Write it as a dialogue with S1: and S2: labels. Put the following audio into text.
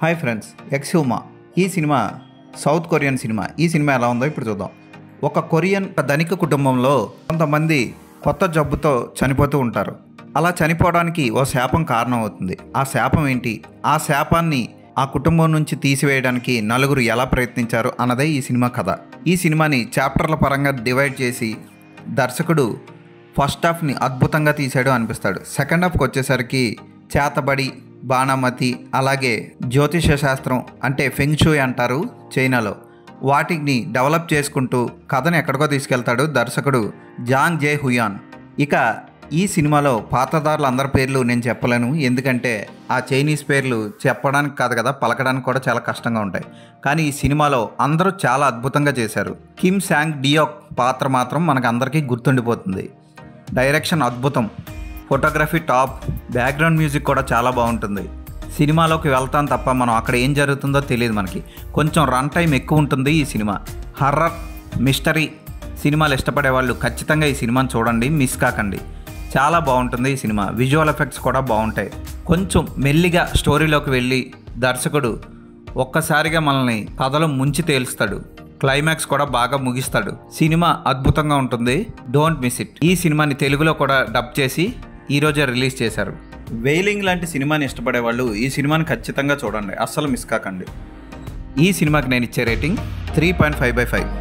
S1: Hi friends, ఎక్స్హ్యూమా ఈ cinema south Korean cinema. ఈ cinema ఎలా ఉందో ఇప్పుడు చూద్దాం. ఒక కొరియన్ ధనిక కుటుంబంలో కొంతమంది కొత్త జబ్బుతో చనిపోతూ ఉంటారు. అలా చనిపోవడానికి ఓ శాపం కారణం అవుతుంది. ఆ శాపం ఏంటి, ఆ శాపాన్ని ఆ కుటుంబం నుంచి తీసివేయడానికి నలుగురు ఎలా ప్రయత్నించారు అన్నదే ఈ సినిమా కథ. ఈ సినిమాని చాప్టర్ల పరంగా డివైడ్ చేసి దర్శకుడు ఫస్ట్ హాఫ్ని అద్భుతంగా తీసాడు అనిపిస్తాడు. సెకండ్ హాఫ్కి వచ్చేసరికి చేతబడి, బాణమతి, అలాగే జ్యోతిష శాస్త్రం అంటే ఫెంగ్ షూయ్ అంటారు చైనాలో, వాటిని డెవలప్ చేసుకుంటూ కథను ఎక్కడికో తీసుకెళ్తాడు దర్శకుడు జాంగ్ జే హుయాన్. ఇక ఈ సినిమాలో పాత్రధారులు అందరి పేర్లు నేను చెప్పలేను, ఎందుకంటే ఆ చైనీస్ పేర్లు చెప్పడానికి కాదు కదా, పలకడానికి కూడా చాలా కష్టంగా ఉంటాయి. కానీ ఈ సినిమాలో అందరూ చాలా అద్భుతంగా చేశారు. కిమ్ శాంగ్ డియోక్ పాత్ర మాత్రం మనకు అందరికీ గుర్తుండిపోతుంది. డైరెక్షన్ అద్భుతం, ఫోటోగ్రఫీ టాప్, బ్యాక్గ్రౌండ్ మ్యూజిక్ కూడా చాలా బాగుంటుంది. సినిమాలోకి వెళ్తాం తప్ప మనం అక్కడ ఏం జరుగుతుందో తెలియదు మనకి. కొంచెం రన్ టైం ఎక్కువ ఉంటుంది ఈ సినిమా. హర్రర్, మిస్టరీ సినిమాలు ఇష్టపడే వాళ్ళు ఖచ్చితంగా ఈ సినిమాని చూడండి, మిస్ కాకండి. చాలా బాగుంటుంది ఈ సినిమా. విజువల్ ఎఫెక్ట్స్ కూడా బాగుంటాయి. కొంచెం మెల్లిగా స్టోరీలోకి వెళ్ళి దర్శకుడు ఒక్కసారిగా మనల్ని కథలో ముంచి తేలుస్తాడు. క్లైమాక్స్ కూడా బాగా ముగిస్తాడు. సినిమా అద్భుతంగా ఉంటుంది, డోంట్ మిస్ ఇట్. ఈ సినిమాని తెలుగులో కూడా డబ్ చేసి ఈరోజే రిలీజ్ చేశారు. వెయిలింగ్ లాంటి సినిమాని ఇష్టపడే వాళ్ళు ఈ సినిమాని ఖచ్చితంగా చూడండి, అస్సలు మిస్ కాకండి. ఈ సినిమాకి నేను ఇచ్చే రేటింగ్ 3.5/5.